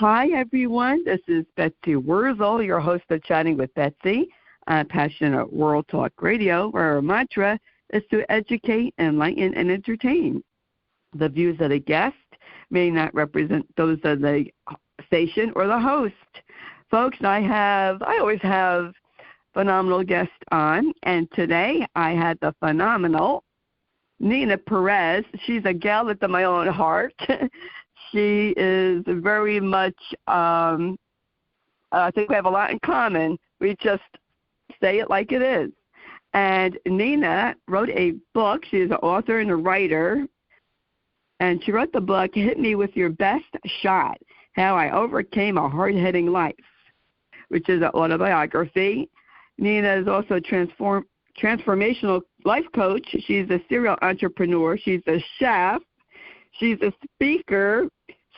Hi, everyone. This is Betsy Wurzel, your host of Chatting with Betsy on Passionate World Talk Radio, where our mantra is to educate, enlighten, and entertain. The views of the guest may not represent those of the station or the host. Folks, I always have phenomenal guests on, and today I had the phenomenal Neena Perez. She's a gal after my own heart. She is very much, I think we have a lot in common. We just say it like it is. And Neena wrote a book. She is an author and a writer. And she wrote the book, Hit Me With Your Best Shot, How I Overcame a Hard-Hitting Life, which is an autobiography. Neena is also a transformational life coach. She's a serial entrepreneur. She's a chef. She's a speaker.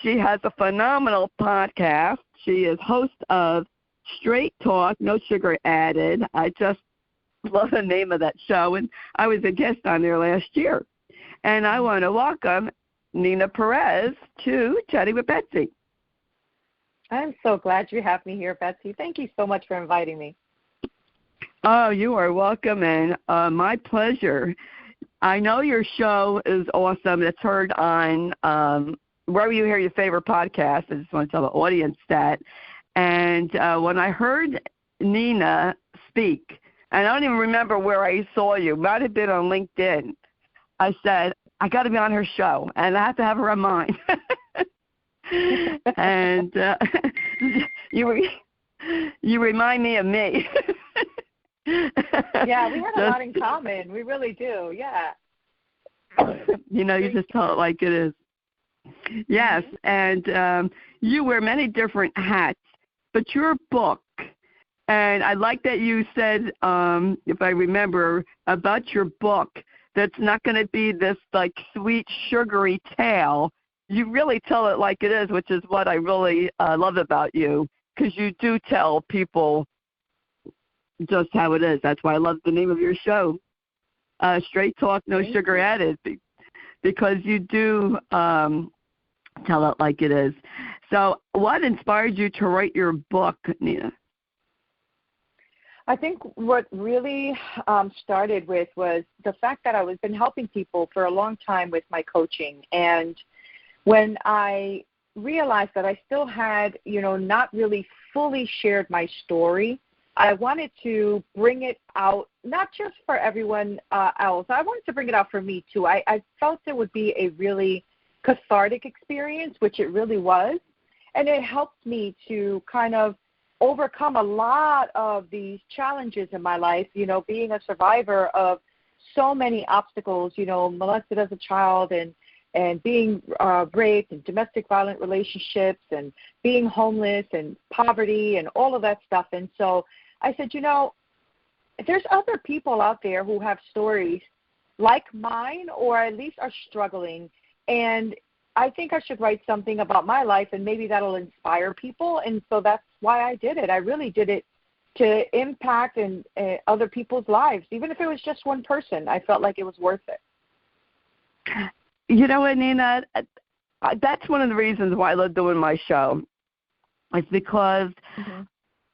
She has a phenomenal podcast. She is host of Straight Talk, No Sugar Added. I just love the name of that show, and I was a guest on there last year. And I want to welcome Neena Perez to Chatting with Betsy. I'm so glad you have me here, Betsy. Thank you so much for inviting me. Oh, you are welcome, and my pleasure. I know your show is awesome. It's heard on wherever you hear your favorite podcast. I just want to tell the audience that. And when I heard Neena speak, and I don't even remember where I saw you, might have been on LinkedIn, I said, I got to be on her show, and I have to have her on mine. And you remind me of me. Yeah, we have a lot in common. We really do, yeah. You know, you just tell it like it is. Yes, and you wear many different hats, but your book, and I like that you said, if I remember, about your book, that's not going to be this, like, sweet, sugary tale. You really tell it like it is, which is what I really love about you, because you do tell people just how it is. That's why I love the name of your show, Straight Talk, No Sugar Added, because you do tell it like it is. So what inspired you to write your book, Neena? I think what really started with was the fact that I was been helping people for a long time with my coaching. And when I realized that I still had, not really fully shared my story, I wanted to bring it out, not just for everyone else. I wanted to bring it out for me, too. I felt it would be a really cathartic experience, which it really was. And it helped me to kind of overcome a lot of these challenges in my life, being a survivor of so many obstacles, molested as a child and being raped and domestic violent relationships and being homeless and poverty and all of that stuff. And so I said, there's other people out there who have stories like mine or at least are struggling. And I think I should write something about my life and maybe that'll inspire people. And so that's why I did it. I really did it to impact and other people's lives. Even if it was just one person, I felt like it was worth it. You know what, Neena? That's one of the reasons why I love doing my show. It's because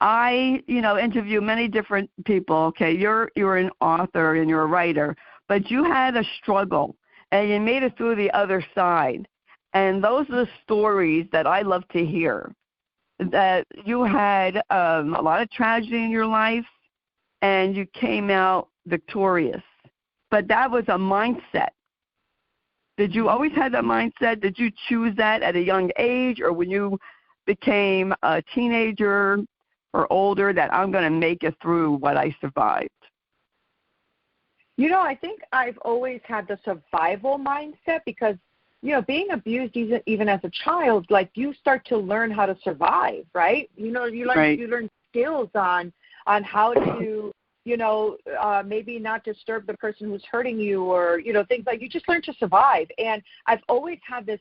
I, interview many different people. Okay, you're an author and you're a writer, but you had a struggle and you made it through the other side. And those are the stories that I love to hear, that you had a lot of tragedy in your life and you came out victorious. But that was a mindset. Did you always have that mindset? Did you choose that at a young age, or when you became a teenager or older, that I'm going to make it through what I survived? I think I've always had the survival mindset because, being abused even as a child, like you start to learn how to survive, right? You learn skills on how to, maybe not disturb the person who's hurting you or, things like you just learn to survive. And I've always had this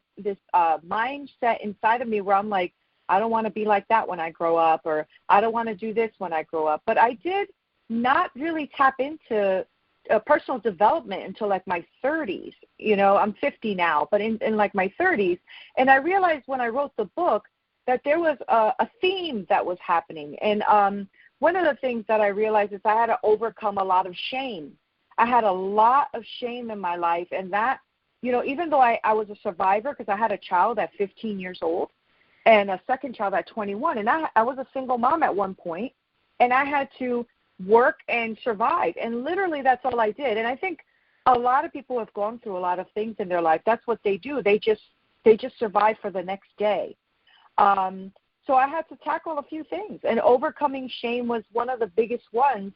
mindset inside of me where I'm like, I don't want to be like that when I grow up, or I don't want to do this when I grow up. But I did not really tap into personal development until like my 30s. I'm 50 now, but in like my 30s. And I realized when I wrote the book that there was a theme that was happening. And one of the things that I realized is I had to overcome a lot of shame. I had a lot of shame in my life, and that, even though I was a survivor because I had a child at 15 years old and a second child at 21, and I was a single mom at one point, and I had to work and survive, and literally that's all I did. And I think a lot of people have gone through a lot of things in their life. That's what they do. They just survive for the next day. So I had to tackle a few things, and overcoming shame was one of the biggest ones.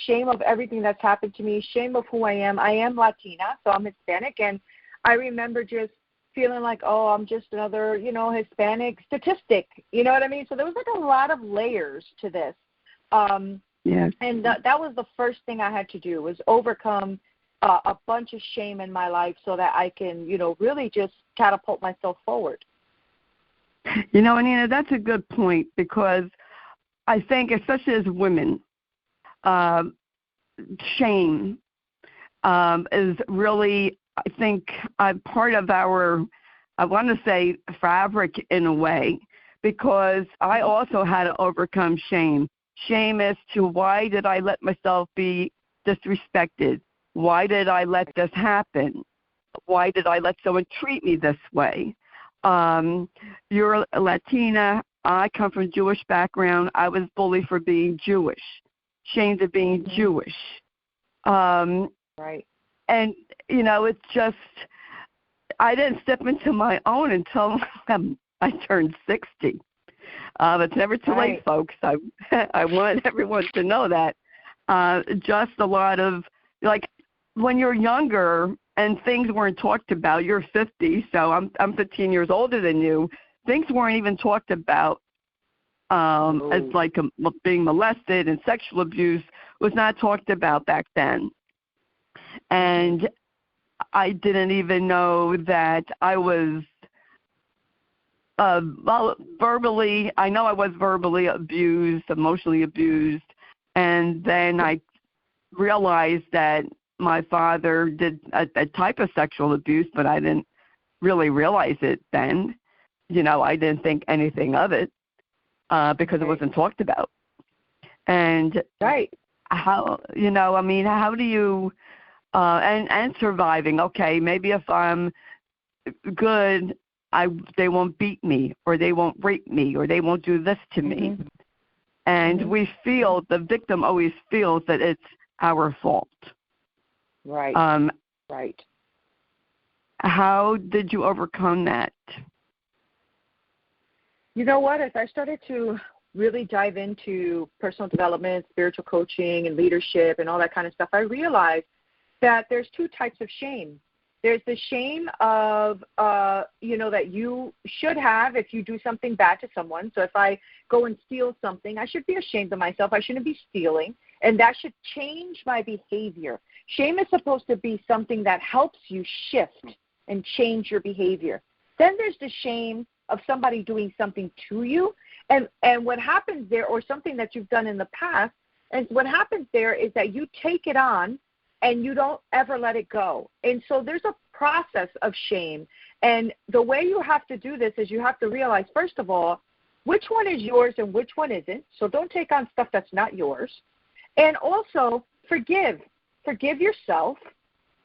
Shame of everything that's happened to me, shame of who I am. I am Latina, so I'm Hispanic, and I remember just feeling like, oh, I'm just another, Hispanic statistic. You know what I mean? So there was like a lot of layers to this. Yes. And that was the first thing I had to do, was overcome a bunch of shame in my life so that I can, really just catapult myself forward. Neena, that's a good point, because I think, especially as women, shame is really, I think, part of our, I want to say, fabric in a way, because I also had to overcome shame. Shame as to, why did I let myself be disrespected? Why did I let this happen? Why did I let someone treat me this way? You're a Latina. I come from Jewish background. I was bullied for being Jewish, shamed of being Jewish. Right. And, it's just, I didn't step into my own until I turned 60. It's never too late, folks. I want everyone to know that. Just a lot of, like, when you're younger and things weren't talked about, you're 50, so I'm 15 years older than you, things weren't even talked about as like being molested, and sexual abuse was not talked about back then. And I didn't even know that I was verbally, I know I was verbally abused, emotionally abused, and then I realized that my father did a type of sexual abuse, but I didn't really realize it then. I didn't think anything of it because it wasn't talked about. And how, how do you, and surviving, okay, maybe if I'm good, they won't beat me, or they won't rape me, or they won't do this to me. And we feel, the victim always feels that it's our fault. Right. Right. How did you overcome that? You know what? As I started to really dive into personal development, spiritual coaching, and leadership, and all that kind of stuff, I realized that there's two types of shame. There's the shame of, that you should have if you do something bad to someone. So if I go and steal something, I should be ashamed of myself. I shouldn't be stealing, and that should change my behavior. Shame is supposed to be something that helps you shift and change your behavior. Then there's the shame of somebody doing something to you, and what happens there, or something that you've done in the past, and what happens there is that you take it on and you don't ever let it go. And so there's a process of shame. And the way you have to do this is you have to realize, first of all, which one is yours and which one isn't. So don't take on stuff that's not yours. And also forgive. Forgive yourself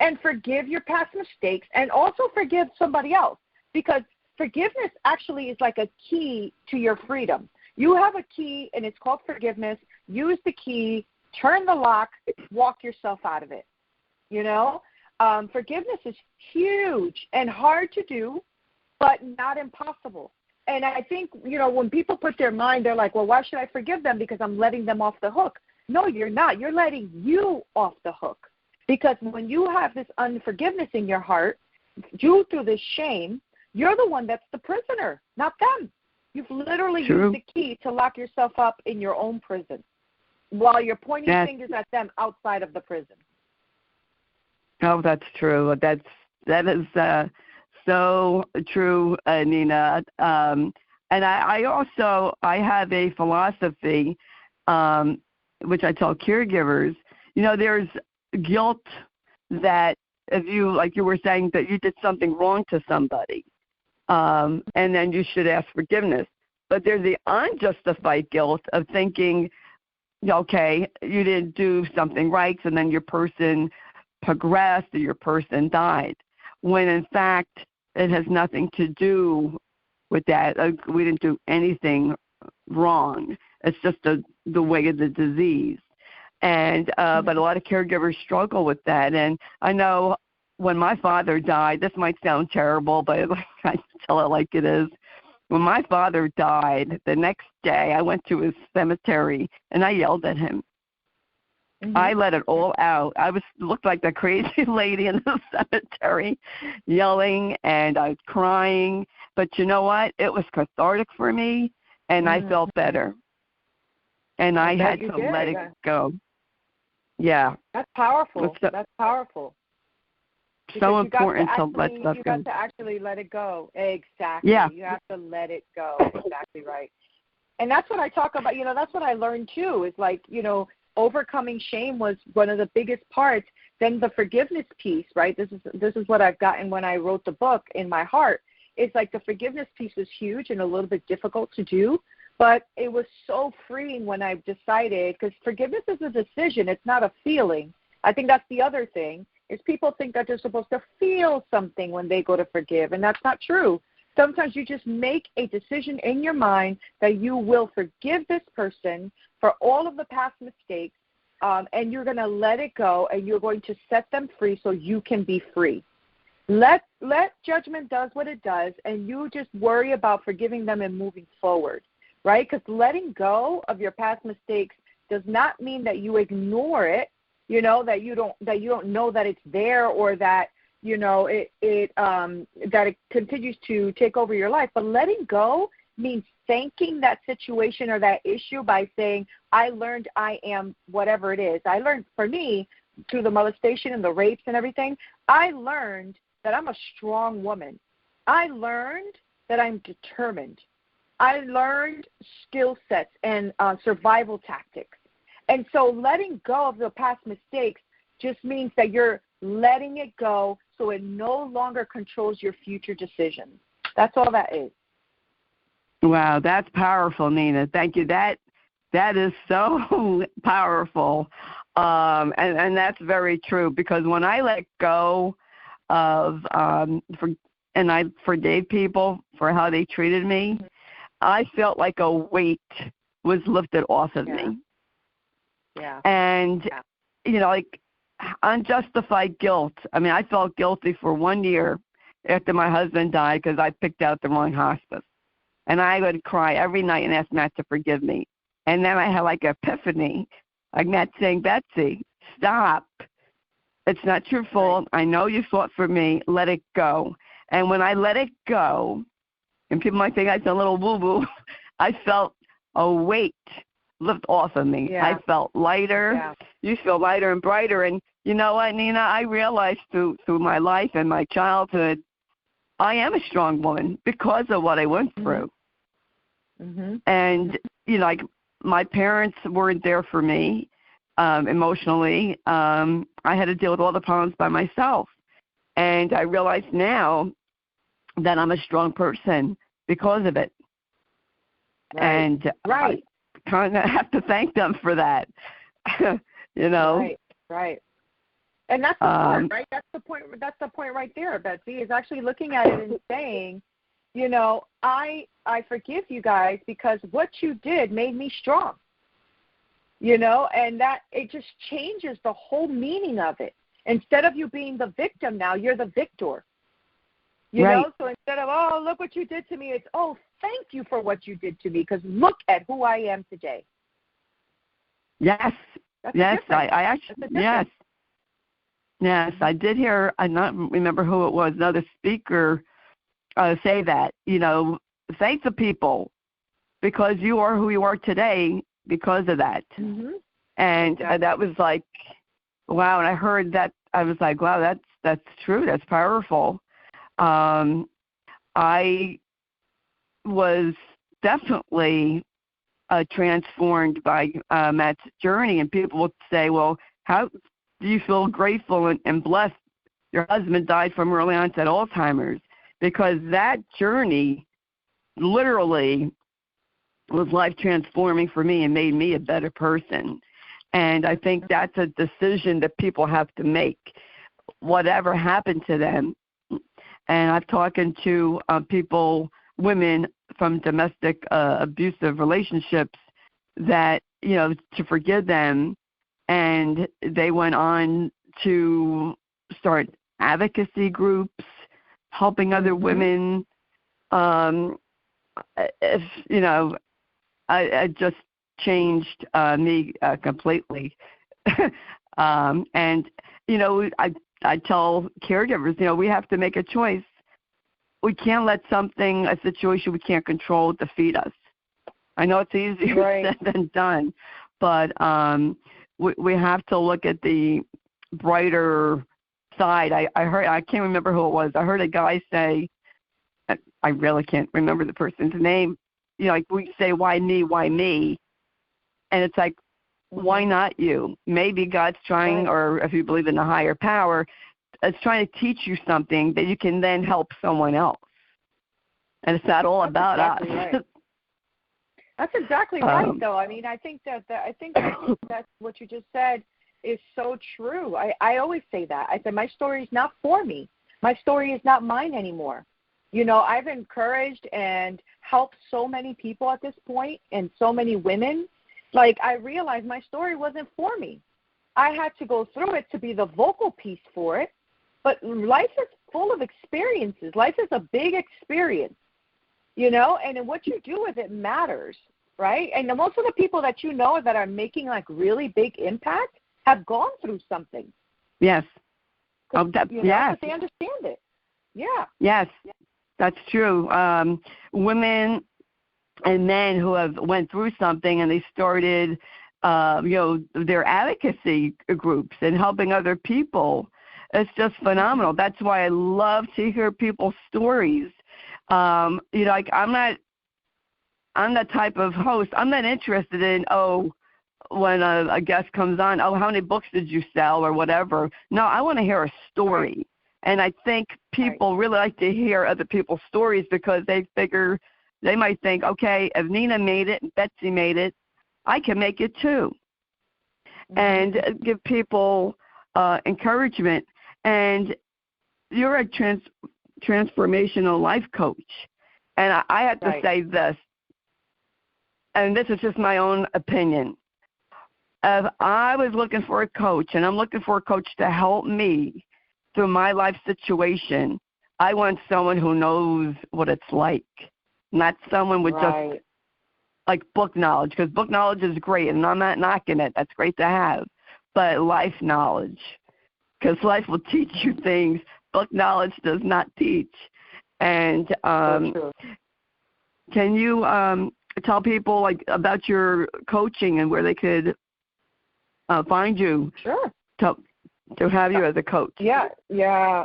and forgive your past mistakes, and also forgive somebody else, because forgiveness actually is like a key to your freedom. You have a key, and it's called forgiveness. Use the key, turn the lock, walk yourself out of it. Forgiveness is huge and hard to do, but not impossible. And I think, when people put their mind, they're like, well, why should I forgive them? Because I'm letting them off the hook. No, you're not. You're letting you off the hook. Because when you have this unforgiveness in your heart, due to this shame, you're the one that's the prisoner, not them. You've literally used the key to lock yourself up in your own prison while you're pointing fingers at them outside of the prison. Oh, that's true. That is so true, Neena. And I have a philosophy, which I tell caregivers. There's guilt that if you, like you were saying, that you did something wrong to somebody, and then you should ask forgiveness. but there's the unjustified guilt of thinking, okay, you didn't do something right, so then your person progressed or your person died, when in fact it has nothing to do with that. We didn't do anything wrong. It's just the way of the disease. And but a lot of caregivers struggle with that. And I know when my father died, this might sound terrible, but I tell it like it is. When my father died, the next day I went to his cemetery and I yelled at him. I let it all out. I looked like the crazy lady in the cemetery, yelling, and I was crying. But you know what? It was cathartic for me, and I felt better. And I had to let it go. Yeah. That's powerful. That's powerful. So important to let stuff go. You got to actually let it go. Exactly. Yeah. You have to let it go. Exactly right. And that's what I talk about. That's what I learned too, is like, overcoming shame was one of the biggest parts. Then the forgiveness piece, right? This is what I've gotten when I wrote the book in my heart. It's like the forgiveness piece was huge and a little bit difficult to do, but it was so freeing when I decided, because forgiveness is a decision. It's not a feeling. I think that's the other thing, is people think that they're supposed to feel something when they go to forgive, and that's not true. Sometimes you just make a decision in your mind that you will forgive this person for all of the past mistakes, and you're going to let it go, and you're going to set them free so you can be free. Let judgment does what it does, and you just worry about forgiving them and moving forward, right? Because letting go of your past mistakes does not mean that you ignore it, that you don't know that it's there, or that that it continues to take over your life. But letting go means thanking that situation or that issue by saying, I learned I am whatever it is. I learned, for me, through the molestation and the rapes and everything, I learned that I'm a strong woman. I learned that I'm determined. I learned skill sets and survival tactics. And so letting go of the past mistakes just means that you're letting it go so it no longer controls your future decisions. That's all that is. Wow, that's powerful, Neena. Thank you. That is so powerful. And that's very true, because when I let go of and I forgave people for how they treated me, I felt like a weight was lifted off of me. Yeah. And, like unjustified guilt. I mean, I felt guilty for 1 year after my husband died because I picked out the wrong hospice. And I would cry every night and ask Matt to forgive me. And then I had like an epiphany, like Matt saying, Betsy, stop. It's not your fault. I know you fought for me. Let it go. And when I let it go, and people might think I feel a little woo-woo, I felt a weight lift off of me. Yeah. I felt lighter. Yeah. You feel lighter and brighter. And you know what, Neena? I realized through my life and my childhood, I am a strong woman because of what I went through. Mm-hmm. And, like my parents weren't there for me emotionally. I had to deal with all the problems by myself. And I realize now that I'm a strong person because of it. Right. And I kind of have to thank them for that, Right. And that's the part, right? That's the point. That's the point right there, Betsy, is actually looking at it and saying, I forgive you guys because what you did made me strong. And that it just changes the whole meaning of it. Instead of you being the victim now, you're the victor. You know, so instead of, oh, look what you did to me, it's, oh, thank you for what you did to me, because look at who I am today. Yes. Yes, I actually, yes. Yes, I did hear, I don't remember who it was, another speaker say that, thank the people because you are who you are today because of that. Mm-hmm. And that was like, wow. And I heard that, I was like, wow, that's true. That's powerful. I was definitely transformed by Matt's journey, and people would say, well, how do you feel grateful and blessed your husband died from early onset Alzheimer's? Because that journey literally was life transforming for me and made me a better person. And I think that's a decision that people have to make, whatever happened to them. And I've talked to people, women from domestic abusive relationships, that, you know, to forgive them, and they went on to start advocacy groups, helping other women. If you know, I just changed me completely. And you know, I tell caregivers, you know, we have to make a choice. We can't let a situation we can't control, defeat us. I know it's easier said than done, but we have to look at the brighter side. I heard, I can't remember who it was. I heard a guy say, I really can't remember the person's name. You know, like we say, why me, why me? And it's like, why not you? Maybe God's trying, or if you believe in a higher power, it's trying to teach you something that you can then help someone else. And it's not all about us. Right. That's exactly right, though. I mean, I think that's what you just said is so true. I always say that. I said, my story is not for me. My story is not mine anymore. You know, I've encouraged and helped so many people at this point, and so many women. Like, I realized my story wasn't for me. I had to go through it to be the vocal piece for it. But life is full of experiences. Life is a big experience, you know, and what you do with it matters, right? And most of the people that you know that are making, like, really big impact have gone through something. Yes. Oh, yes. They understand it. Yeah. Yes, that's true. Women and men who have went through something and they started, you know, their advocacy groups and helping other people. It's just phenomenal. That's why I love to hear people's stories. You know, like I'm the type of host. I'm not interested in, when a guest comes on, how many books did you sell or whatever. No, I want to hear a story. And I think people really like to hear other people's stories, because they figure, they might think, okay, if Neena made it and Betsy made it, I can make it too. And give people encouragement. And you're a transformational life coach. And I have to say this, and this is just my own opinion. If I was looking for a coach, and I'm looking for a coach to help me through my life situation, I want someone who knows what it's like, not someone with just like book knowledge, because book knowledge is great, and I'm not knocking it. That's great to have. But life knowledge, because life will teach you things book knowledge does not teach. And can you tell people, like, about your coaching and where they could find you? Sure. To have you as a coach. Yeah.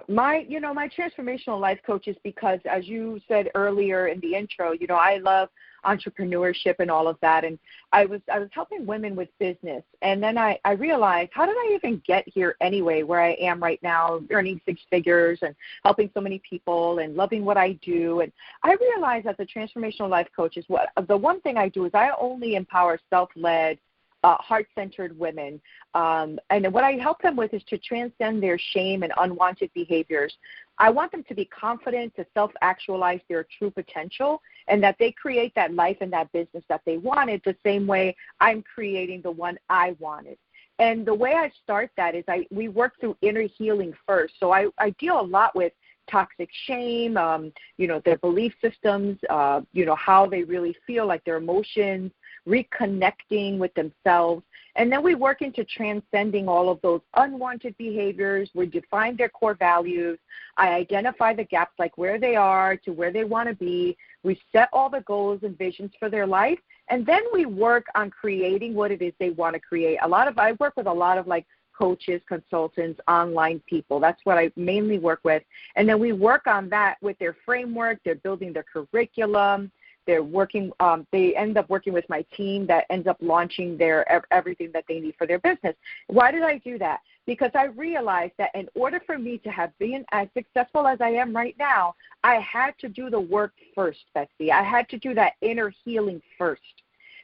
My transformational life coach is because, as you said earlier in the intro, you know, I love entrepreneurship and all of that. And I was helping women with business. And then I realized, how did I even get here anyway, where I am right now, earning six figures and helping so many people and loving what I do. And I realized as a transformational life coach the one thing I do is I only empower self-led, heart-centered women. And what I help them with is to transcend their shame and unwanted behaviors. I want them to be confident, to self-actualize their true potential, and that they create that life and that business that they wanted the same way I'm creating the one I wanted. And the way I start that is we work through inner healing first. So I deal a lot with toxic shame, their belief systems, how they really feel, like their emotions, reconnecting with themselves. And then we work into transcending all of those unwanted behaviors. We define their core values. I identify the gaps, like where they are to where they want to be. We set all the goals and visions for their life. And then we work on creating what it is they want to create. I work with a lot of like coaches, consultants, online people. That's what I mainly work with. And then we work on that with their framework. They're building their curriculum. they're working. They end up working with my team that ends up launching their everything that they need for their business. Why did I do that? Because I realized that in order for me to have been as successful as I am right now, I had to do the work first, Betsy. I had to do that inner healing first.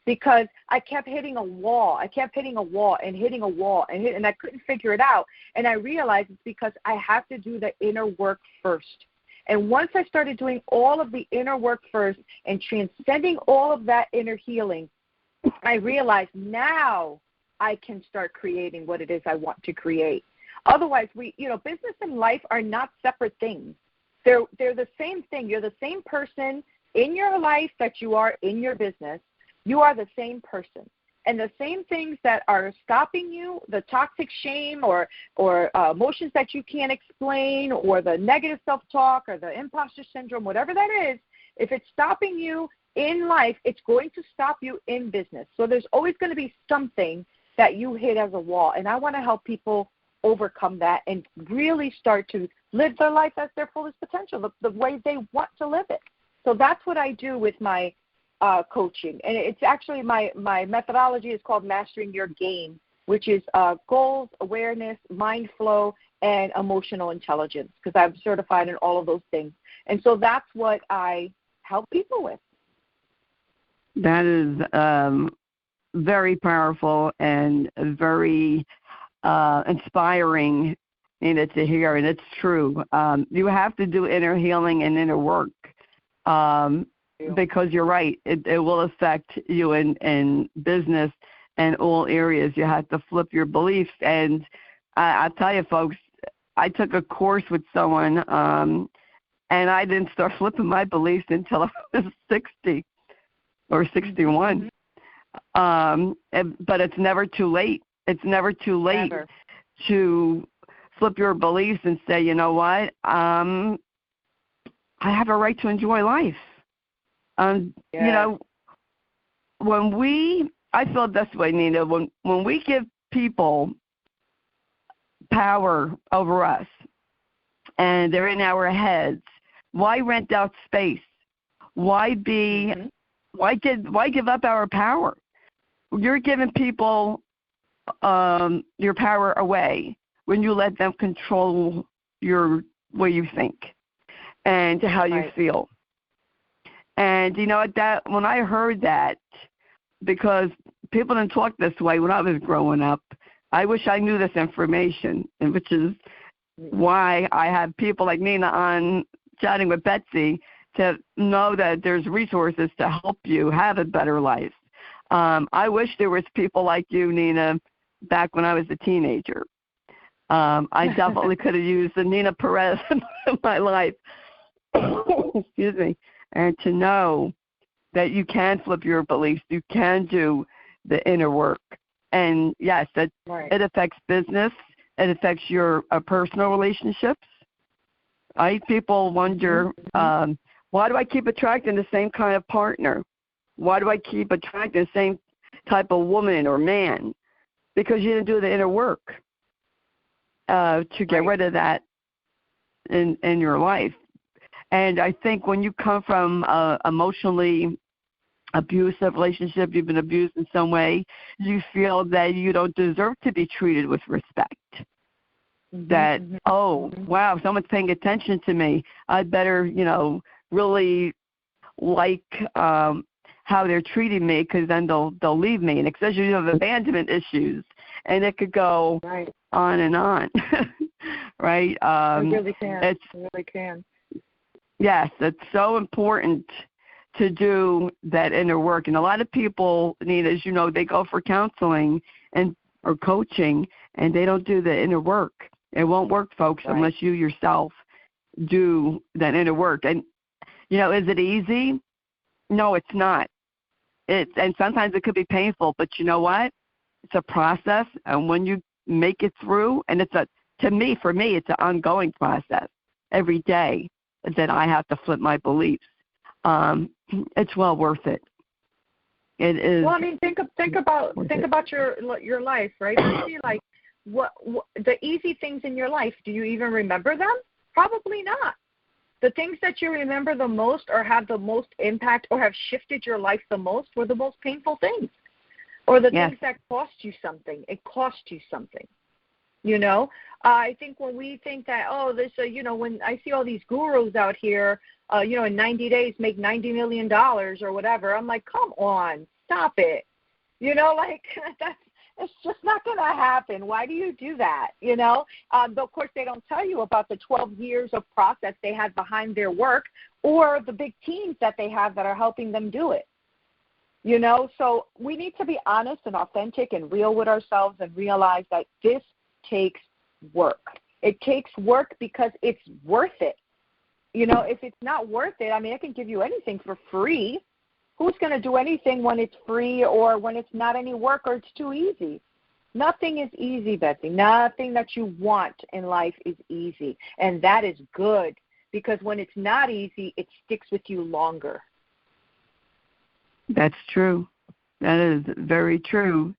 Because I kept hitting a wall. I kept hitting a wall and hitting a wall, and I couldn't figure it out. And I realized it's because I have to do the inner work first. And once I started doing all of the inner work first and transcending all of that inner healing, I realized now I can start creating what it is I want to create. Otherwise, business and life are not separate things. They're the same thing. You're the same person in your life that you are in your business. You are the same person. And the same things that are stopping you, the toxic shame or emotions that you can't explain, or the negative self-talk or the imposter syndrome, whatever that is, if it's stopping you in life, it's going to stop you in business. So there's always going to be something that you hit as a wall. And I want to help people overcome that and really start to live their life as their fullest potential, the way they want to live it. So that's what I do with my coaching. And it's actually my methodology is called Mastering Your Game, which is goals, awareness, mind flow, and emotional intelligence, because I'm certified in all of those things. And so that's what I help people with. That is very powerful and very inspiring, Neena, to hear, and it's true. You have to do inner healing and inner work. Because you're right, it will affect you in business and all areas. You have to flip your beliefs. And I'll tell you, folks, I took a course with someone, and I didn't start flipping my beliefs until I was 60 or 61. But it's never too late. It's never too late to flip your beliefs and say, you know what, I have a right to enjoy life. I feel this way, Neena, when we give people power over us and they're in our heads, why rent out space? Why give up our power? You're giving people your power away when you let them control your way you think and how you feel. And that when I heard that, because people didn't talk this way when I was growing up, I wish I knew this information, and which is why I have people like Neena on Chatting with Betsy to know that there's resources to help you have a better life. I wish there was people like you, Neena, back when I was a teenager. I definitely could have used the Neena Perez in my life. Excuse me. And to know that you can flip your beliefs, you can do the inner work. And, yes, it affects business. It affects your personal relationships. Right? People wonder, why do I keep attracting the same kind of partner? Why do I keep attracting the same type of woman or man? Because you didn't do the inner work to get rid of that in your life. And I think when you come from emotionally abusive relationship, you've been abused in some way, you feel that you don't deserve to be treated with respect. That, wow, someone's paying attention to me. I better, really like how they're treating me, because then they'll leave me. And especially you have abandonment issues, and it could go on and on, right? It really can. It really can. Yes, it's so important to do that inner work. And a lot of people, Neena, as you know, they go for counseling or coaching, and they don't do the inner work. It won't work, folks, unless you yourself do that inner work. And, is it easy? No, it's not. And sometimes it could be painful, but you know what? It's a process, and when you make it through, and for me, it's an ongoing process every day that I have to flip my beliefs. It's well worth it. It is. Well, I mean, think about your life, right? You see, like what the easy things in your life. Do you even remember them? Probably not. the things that you remember the most or have the most impact or have shifted your life the most were the most painful things, or the things that cost you something. It cost you something. You know, I think when we think that, when I see all these gurus out here, in 90 days make $90 million or whatever, I'm like, come on, stop it. It's just not going to happen. Why do you do that? But of course, they don't tell you about the 12 years of process they had behind their work or the big teams that they have that are helping them do it. So we need to be honest and authentic and real with ourselves and realize that this takes work. It takes work because it's worth it. If it's not worth it, I can give you anything for free. Who's going to do anything when it's free or when it's not any work or it's too easy? Nothing is easy, Betsy. Nothing that you want in life is easy. And that is good because when it's not easy, it sticks with you longer. That's true. That is very true.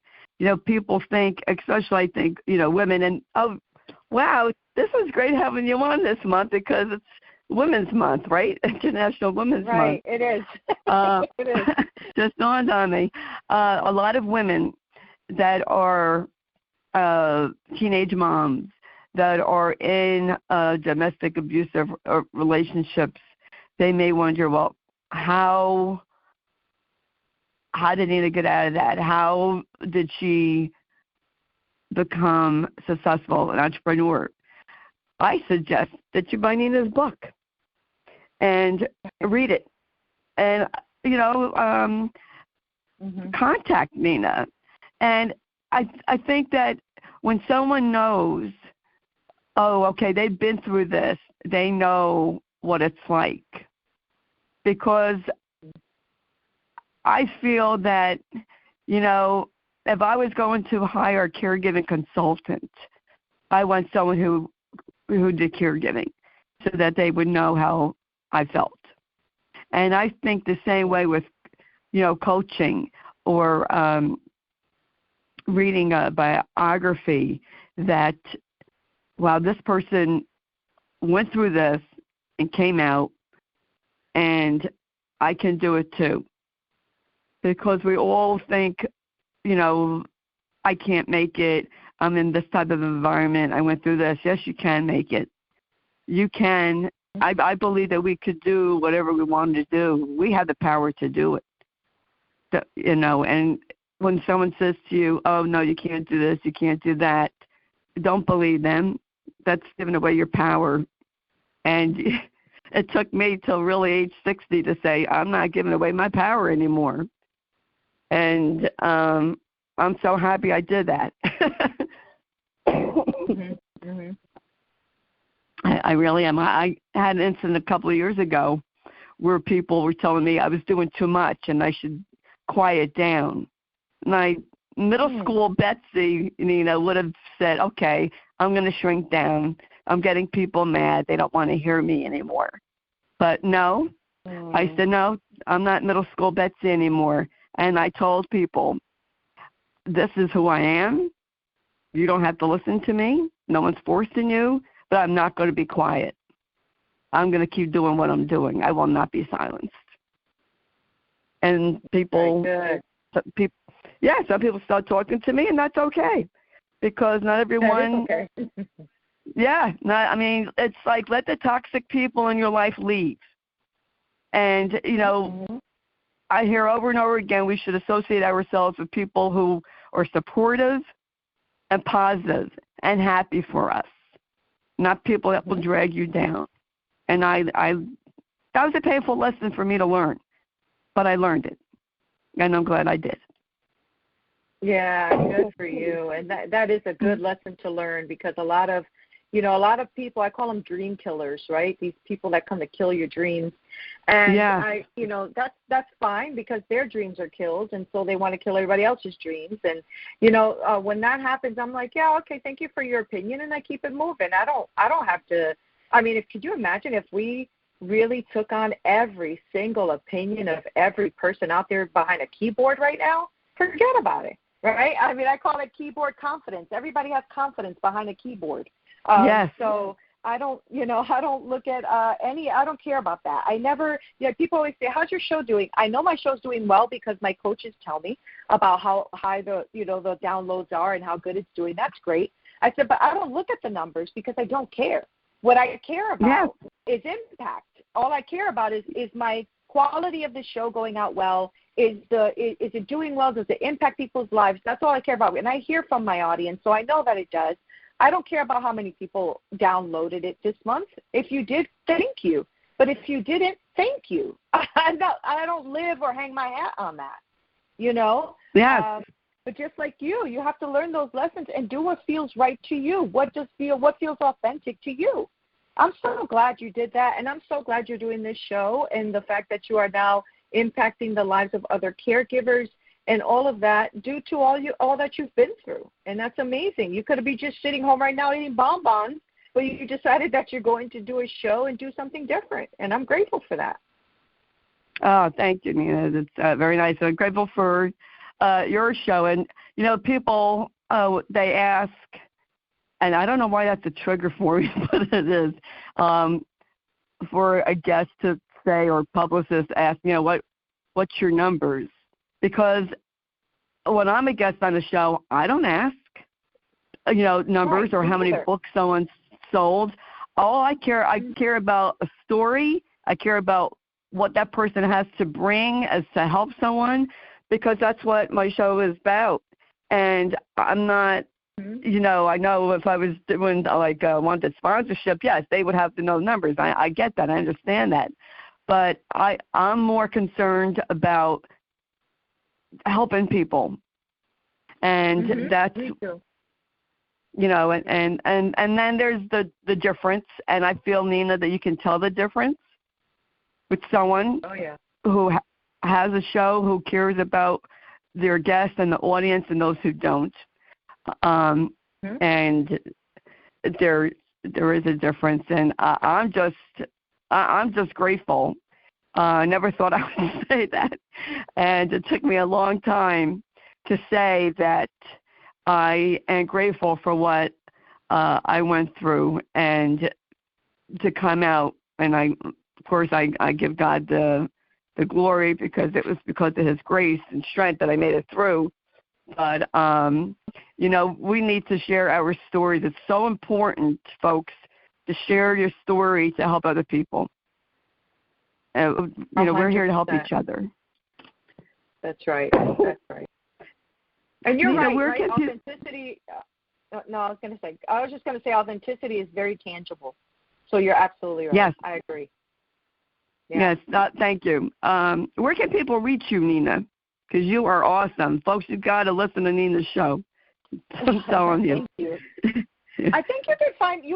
People think, especially I think, women, and, oh, wow, this is great having you on this month because it's Women's Month, right? International Women's Month. Right, it is. It is. Just dawned on me. A lot of women that are teenage moms that are in domestic abusive relationships, they may wonder, well, how did Neena get out of that? How did she become successful, an entrepreneur? I suggest that you buy Neena's book and read it. And, contact Neena. And I think that when someone knows, oh, okay, they've been through this, they know what it's like. Because I feel that, if I was going to hire a caregiving consultant, I want someone who did caregiving so that they would know how I felt. And I think the same way with, coaching or reading a biography that, wow, this person went through this and came out, and I can do it too. Because we all think, I can't make it. I'm in this type of environment. I went through this. Yes, you can make it. You can. I believe that we could do whatever we wanted to do. We have the power to do it. And when someone says to you, oh, no, you can't do this, you can't do that, don't believe them. That's giving away your power. And it took me till really age 60 to say, I'm not giving away my power anymore. And I'm so happy I did that. I really am. I had an incident a couple of years ago where people were telling me I was doing too much and I should quiet down. My middle school Betsy, would have said, okay, I'm going to shrink down. I'm getting people mad. They don't want to hear me anymore. But no, I said, no, I'm not middle school Betsy anymore. And I told people, this is who I am. You don't have to listen to me. No one's forcing you, but I'm not going to be quiet. I'm going to keep doing what I'm doing. I will not be silenced. And some people start talking to me, and that's okay, because not everyone. That is okay. It's like let the toxic people in your life leave. And I hear over and over again we should associate ourselves with people who are supportive and positive and happy for us, not people that will drag you down. And that was a painful lesson for me to learn, but I learned it, and I'm glad I did. Yeah, good for you. And that is a good lesson to learn, because a lot of people, I call them dream killers, right? These people that come to kill your dreams. And that's fine, because their dreams are killed, and so they want to kill everybody else's dreams. And when that happens, I'm like, yeah, okay, thank you for your opinion, and I keep it moving. I don't have to. Could you imagine if we really took on every single opinion of every person out there behind a keyboard right now? Forget about it, right? I call it keyboard confidence. Everybody has confidence behind a keyboard. Yes. So I don't look at I don't care about that. I never, people always say, how's your show doing? I know my show's doing well because my coaches tell me about how high the downloads are and how good it's doing. That's great. I said, but I don't look at the numbers because I don't care. What I care about is impact. All I care about is my quality of the show going out well. Is it doing well? Does it impact people's lives? That's all I care about. And I hear from my audience, so I know that it does. I don't care about how many people downloaded it this month. If you did, thank you. But if you didn't, thank you. I don't live or hang my hat on that, Yes. But just like you have to learn those lessons and do what feels right to you. What feels authentic to you. I'm so glad you did that, and I'm so glad you're doing this show and the fact that you are now impacting the lives of other caregivers and all of that due to all that you've been through. And that's amazing. You could be just sitting home right now eating bonbons, but you decided that you're going to do a show and do something different, and I'm grateful for that. Oh, thank you, Neena. That's very nice. I'm grateful for your show. And, people, they ask, and I don't know why that's a trigger for me, but it is, for a guest to say or publicist ask, what's your numbers? Because when I'm a guest on the show, I don't ask, numbers or how many books someone sold. I care about a story. I care about what that person has to bring as to help someone, because that's what my show is about. And I'm not, I know if I was doing wanted sponsorship, yes, they would have to know numbers. I get that. I understand that. But I'm more concerned about helping people. And that's, and then there's the difference. And I feel, Neena, that you can tell the difference with someone who has a show, who cares about their guests and the audience, and those who don't. And there is a difference, and I'm just grateful. I never thought I would say that, and it took me a long time to say that I am grateful for what I went through, and to come out. And of course, I give God the glory, because it was because of His grace and strength that I made it through. But, we need to share our stories. It's so important, folks, to share your story to help other people. We're here to help each other. That's right. That's right. And you're right? Authenticity. No, I was just going to say authenticity is very tangible. So you're absolutely right. Yes. I agree. Yeah. Yes, thank you. Where can people reach you, Neena? Because you are awesome. Folks, you've got to listen to Neena's show. I'm telling you. Thank you. I think you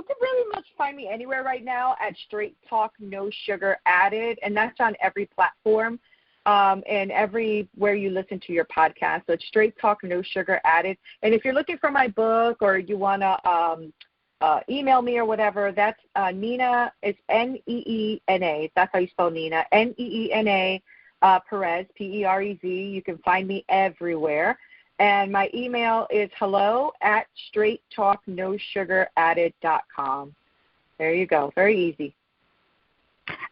can really much find me anywhere right now at Straight Talk No Sugar Added, and that's on every platform and everywhere you listen to your podcast. So it's Straight Talk No Sugar Added. And if you're looking for my book, or you want to email me or whatever, that's Neena. It's Neena. That's how you spell Neena. Neena Perez, Perez. You can find me everywhere. And my email is hello@straighttalknosugaradded.com. There you go. Very easy.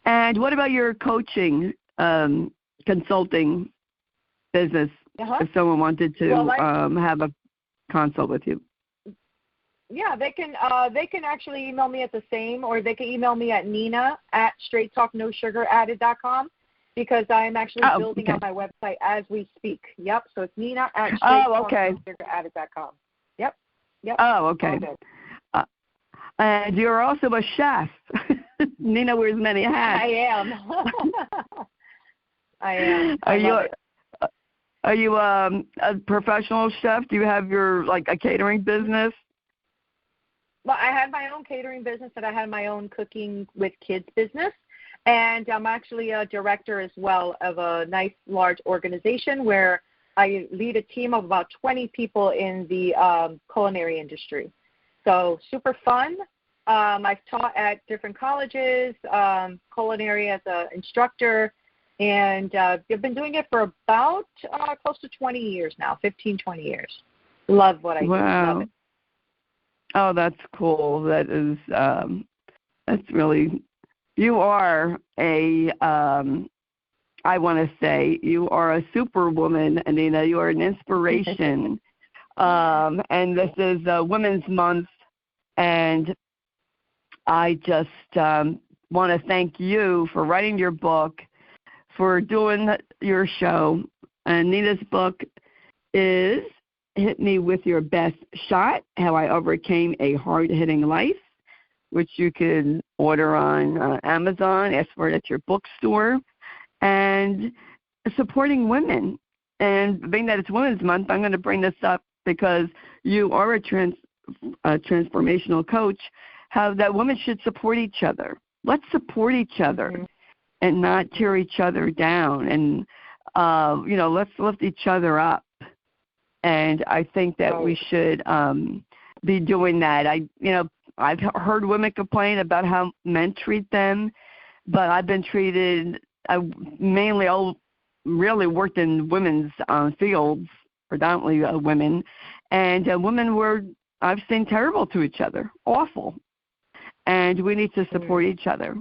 And what about your coaching, consulting business, if someone wanted to have a consult with you? Yeah, they can actually email me at the same, or they can email me at Neena@straighttalknosugaradded.com. Because I'm actually building out my website as we speak. Yep. So it's Neena@straighttalknosugaradded.com. Yep. Oh, okay. And you're also a chef. Neena wears many hats. I am. I am. Are you a professional chef? Do you have your a catering business? Well, I had my own catering business, and I had my own cooking with kids business. And I'm actually a director as well of a nice, large organization where I lead a team of about 20 people in the culinary industry. So super fun. I've taught at different colleges, culinary as an instructor, and I've been doing it for about close to 20 years now, 15, 20 years. Love what I do. Love it. Oh, that's cool. That is That's really, you are I want to say, you are a superwoman, Neena. You are an inspiration. And this is Women's Month, and I just want to thank you for writing your book, for doing your show. And Neena's book is Hit Me With Your Best Shot, How I Overcame a Hard-Hitting Life, which you can order on Amazon, ask for it at your bookstore, and supporting women. And being that it's Women's Month, I'm going to bring this up because you are a transformational coach, how that women should support each other. Let's support each other and not tear each other down. And, let's lift each other up. And I think that we should be doing that. I've heard women complain about how men treat them, but I've been treated, I really worked in women's fields, predominantly women, and women I've seen terrible to each other, awful. And we need to support each other.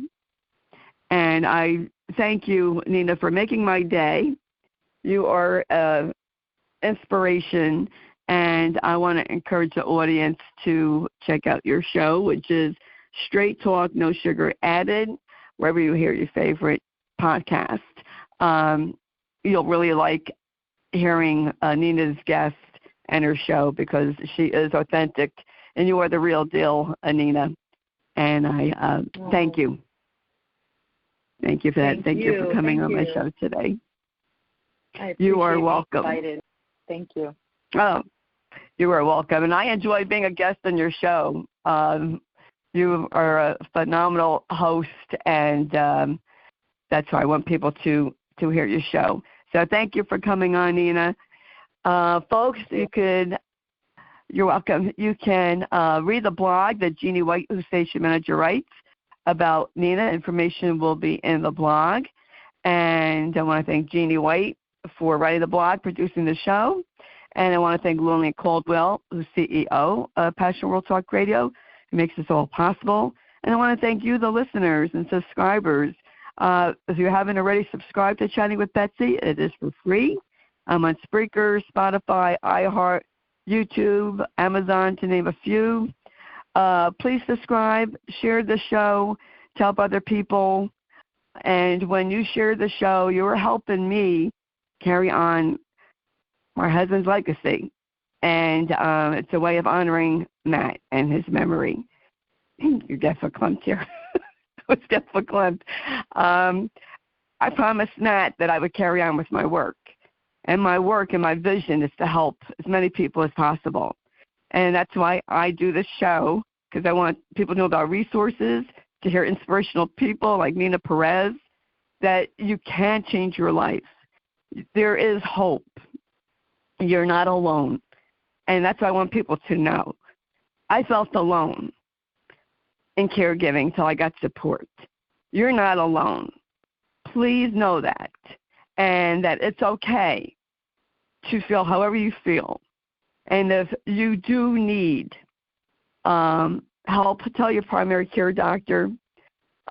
And I thank you, Neena, for making my day. You are inspiration, and I want to encourage the audience to check out your show, which is Straight Talk, No Sugar Added, wherever you hear your favorite podcast. You'll really like hearing Neena's guest and her show because she is authentic, and you are the real deal, Neena. And I thank you. Thank you for that. Thank you for coming on my show today. You are welcome. Excited. Thank you. Oh, you are welcome. And I enjoy being a guest on your show. You are a phenomenal host, and that's why I want people to hear your show. So thank you for coming on, Neena. Folks, you're welcome. You can read the blog that Jeannie White, who's station manager, writes about Neena. Information will be in the blog. And I want to thank Jeannie White for writing the blog, producing the show. And I want to thank Lillian Caldwell, who's CEO of Passion World Talk Radio, who makes this all possible. And I want to thank you, the listeners and subscribers. If you haven't already subscribed to Chatting with Betsy, it is for free. I'm on Spreaker, Spotify, iHeart, YouTube, Amazon, to name a few. Please subscribe, share the show, help other people. And when you share the show, you're helping me carry on my husband's legacy. And it's a way of honoring Matt and his memory. You're definitely clumped here. It was definitely clumped. I promised Matt that I would carry on with my work. And my work and my vision is to help as many people as possible. And that's why I do this show, because I want people to know about resources, to hear inspirational people like Neena Perez, that you can change your life. There is hope. You're not alone. And that's what I want people to know. I felt alone in caregiving until I got support. You're not alone. Please know that. And that it's okay to feel however you feel. And if you do need help, tell your primary care doctor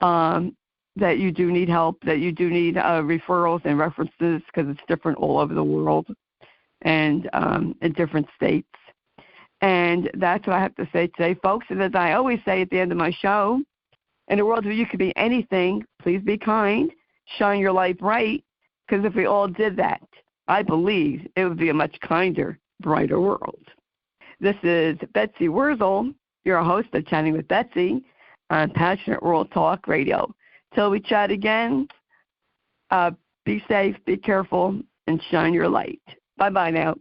that you do need help, that you do need referrals and references, because it's different all over the world and in different states. And that's what I have to say today, folks. And as I always say at the end of my show, in a world where you could be anything, please be kind, shine your light bright, because if we all did that, I believe it would be a much kinder, brighter world. This is Betsy Wurzel, your host of Chatting with Betsy on Passionate World Talk Radio. Till we chat again, be safe, be careful, and shine your light. Bye-bye now.